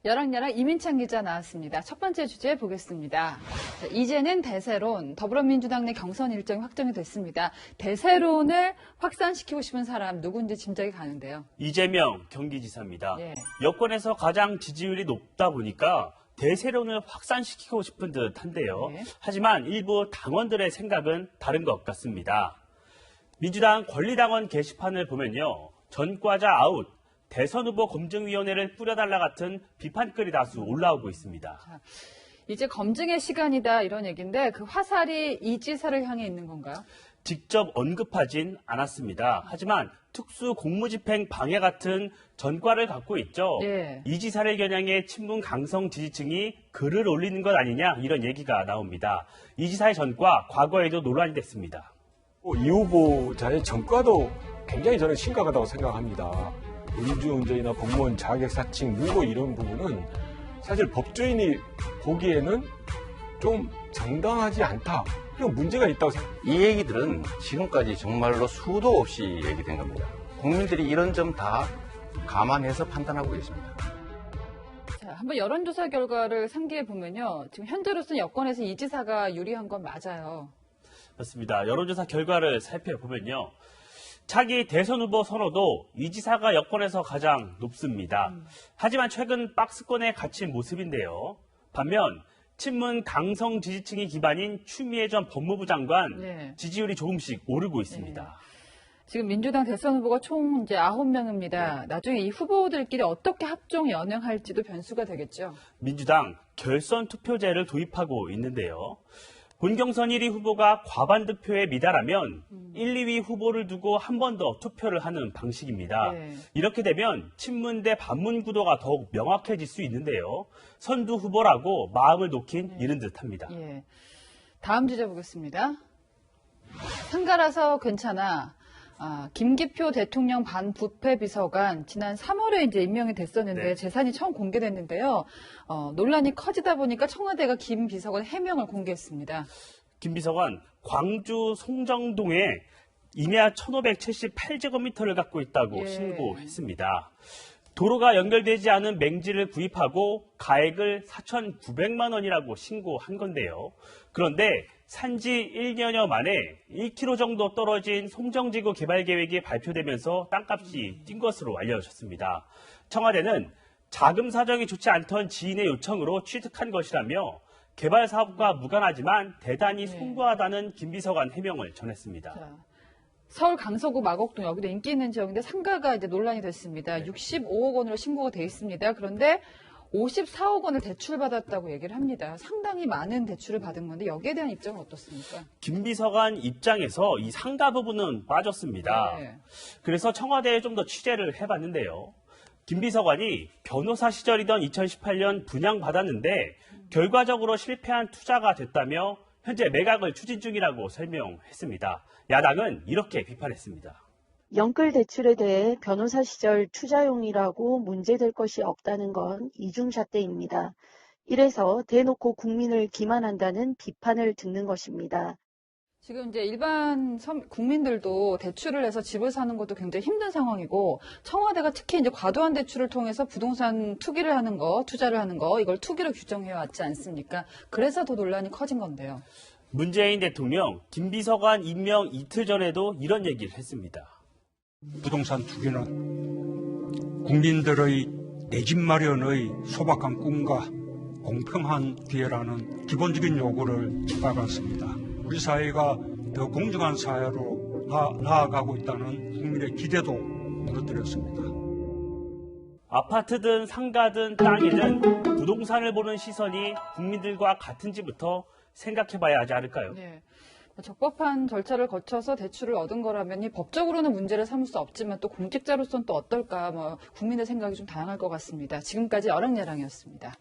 여랑여랑 이민창 기자 나왔습니다. 첫 번째 주제 보겠습니다. 자, 이제는 대세론, 더불어민주당 내 경선 일정이 확정이 됐습니다. 대세론을 확산시키고 싶은 사람 누군지 짐작이 가는데요. 이재명 경기지사입니다. 예. 여권에서 가장 지지율이 높다 보니까 대세론을 확산시키고 싶은 듯한데요. 네. 하지만 일부 당원들의 생각은 다른 것 같습니다. 민주당 권리당원 게시판을 보면요. 전과자 아웃, 대선 후보 검증위원회를 뿌려달라 같은 비판글이 다수 올라오고 있습니다. 자, 이제 검증의 시간이다 이런 얘기인데 그 화살이 이 지사를 향해 있는 건가요? 직접 언급하진 않았습니다. 하지만 특수 공무집행 방해 같은 전과를 갖고 있죠. 예. 이 지사를 겨냥해 친문 강성 지지층이 글을 올리는 것 아니냐 이런 얘기가 나옵니다. 이 지사의 전과 과거에도 논란이 됐습니다. 이 후보자의 전과도 굉장히 저는 심각하다고 생각합니다. 음주운전이나 공무원 자격사칭, 무고 이런 부분은 사실 법조인이 보기에는 좀 정당하지 않다. 그런 문제가 있다고 생각합니다. 이 얘기들은 지금까지 정말로 수도 없이 얘기된 겁니다. 국민들이 이런 점 다 감안해서 판단하고 계십니다. 자, 한번 여론조사 결과를 상기해 보면요. 지금 현재로서는 여권에서 이 지사가 유리한 건 맞아요. 맞습니다. 여론조사 결과를 살펴보면요. 차기 대선 후보 선호도 이 지사가 여권에서 가장 높습니다. 하지만 최근 박스권에 갇힌 모습인데요. 반면 친문 강성 지지층이 기반인 추미애 전 법무부 장관 네. 지지율이 조금씩 오르고 있습니다. 지금 민주당 대선 후보가 총 이제 9명입니다. 나중에 이 후보들끼리 어떻게 합종 연행할지도 변수가 되겠죠. 민주당 결선 투표제를 도입하고 있는데요. 본경선 1위 후보가 과반 득표에 미달하면 1, 2위 후보를 두고 한 번 더 투표를 하는 방식입니다. 네. 이렇게 되면 친문 대 반문 구도가 더욱 명확해질 수 있는데요. 선두 후보라고 마음을 놓긴 이른 듯합니다. 예. 다음 주제 보겠습니다. 상가라서 괜찮아. 김기표 대통령 반부패 비서관 지난 3월에 이제 임명이 됐었는데 네. 재산이 처음 공개됐는데요. 논란이 커지다 보니까 청와대가 김 비서관 해명을 공개했습니다. 김 비서관 광주 송정동에 임야 1,578제곱미터를 갖고 있다고 예. 신고했습니다. 도로가 연결되지 않은 맹지를 구입하고 가액을 4,900만 원이라고 신고한 건데요. 그런데 산지 1년여 만에 1km 정도 떨어진 송정지구 개발 계획이 발표되면서 땅값이 뛴 것으로 알려졌습니다. 청와대는 자금 사정이 좋지 않던 지인의 요청으로 취득한 것이라며 개발 사업과 무관하지만 대단히 송구하다는 김 비서관 해명을 전했습니다. 자, 서울 강서구 마곡동 여기도 인기 있는 지역인데 상가가 이제 논란이 됐습니다. 65억 원으로 신고가 돼 있습니다. 그런데 54억 원을 대출받았다고 얘기를 합니다. 상당히 많은 대출을 받은 건데 여기에 대한 입장은 어떻습니까? 김 비서관 입장에서 이 상가 부분은 빠졌습니다. 네. 그래서 청와대에 좀 더 취재를 해봤는데요. 김 비서관이 변호사 시절이던 2018년 분양받았는데 결과적으로 실패한 투자가 됐다며 현재 매각을 추진 중이라고 설명했습니다. 야당은 이렇게 비판했습니다. 영끌 대출에 대해 변호사 시절 투자용이라고 문제될 것이 없다는 건 이중잣대입니다. 이래서 대놓고 국민을 기만한다는 비판을 듣는 것입니다. 지금 이제 일반 국민들도 대출을 해서 집을 사는 것도 굉장히 힘든 상황이고 청와대가 특히 이제 과도한 대출을 통해서 부동산 투기를 하는 거, 투자를 하는 거 이걸 투기로 규정해 왔지 않습니까? 그래서 더 논란이 커진 건데요. 문재인 대통령 김 비서관 임명 이틀 전에도 이런 얘기를 했습니다. 부동산 투기는 국민들의 내 집 마련의 소박한 꿈과 공평한 기회라는 기본적인 요구를 짓밟았습니다. 우리 사회가 더 공정한 사회로 나아가고 있다는 국민의 기대도 무너뜨렸습니다. 아파트든 상가든 땅이든 부동산을 보는 시선이 국민들과 같은지부터 생각해봐야 하지 않을까요? 네. 적법한 절차를 거쳐서 대출을 얻은 거라면 법적으로는 문제를 삼을 수 없지만 또 공직자로서는 또 어떨까 국민의 생각이 좀 다양할 것 같습니다. 지금까지 여랑야랑이었습니다.